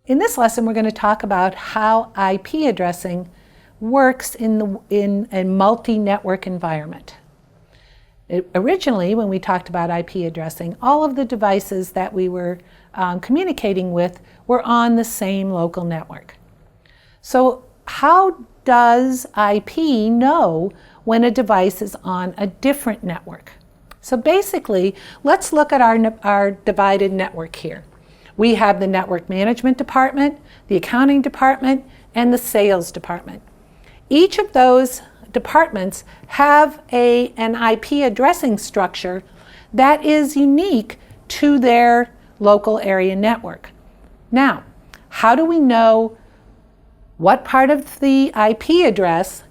In this lesson, we're going to talk about how IP addressing works in a multi-network environment. Originally, when we talked about IP addressing, all of the devices that we were communicating with were on the same local network. So how does IP know when a device is on a different network? So basically, let's look at our divided network here. We have the network management department, the accounting department, and the sales department. Each of those departments have an IP addressing structure that is unique to their local area network. Now, how do we know what part of the IP address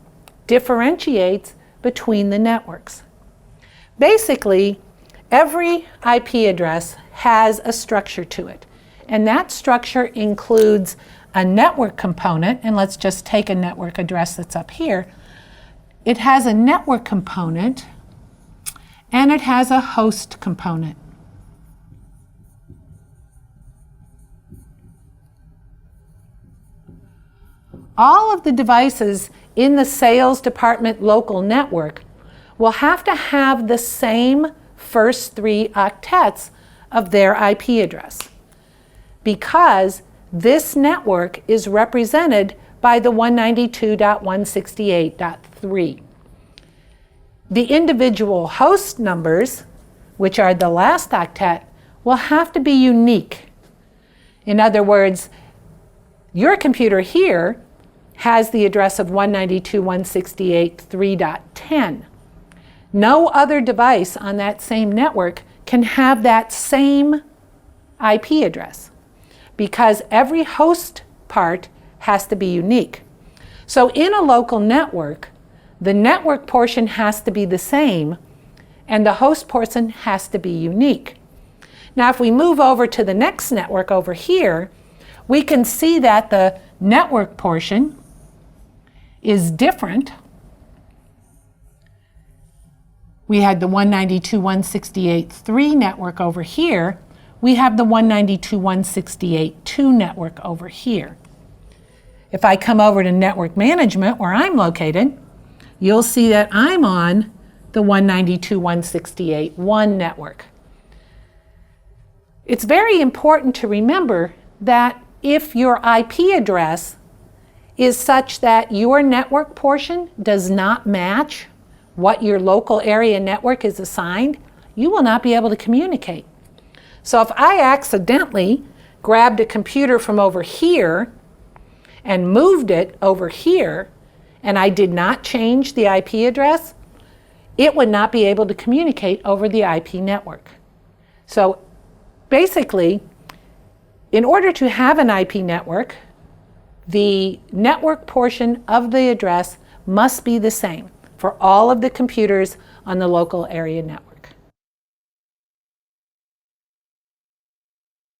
differentiates between the networks? Basically, every IP address has a structure to it, and that structure includes a network component, and let's just take a network address that's up here. It has a network component, and it has a host component. All of the devices in the sales department local network will have to have the same first 3 octets of their IP address, because this network is represented by the 192.168.3. The individual host numbers, which are the last octet, will have to be unique. In other words, your computer here has the address of 192.168.3.10. No other device on that same network can have that same IP address, because every host part has to be unique. So in a local network, the network portion has to be the same, and the host portion has to be unique. Now, if we move over to the next network over here, we can see that the network portion is different. We had the 192.168.3 network over here. We have the 192.168.2 network over here. If I come over to network management, where I'm located, you'll see that I'm on the 192.168.1 network. It's very important to remember that if your IP address is such that your network portion does not match what your local area network is assigned, you will not be able to communicate. So if I accidentally grabbed a computer from over here and moved it over here, and I did not change the IP address, it would not be able to communicate over the IP network. So basically, in order to have an IP network, the network portion of the address must be the same for all of the computers on the local area network.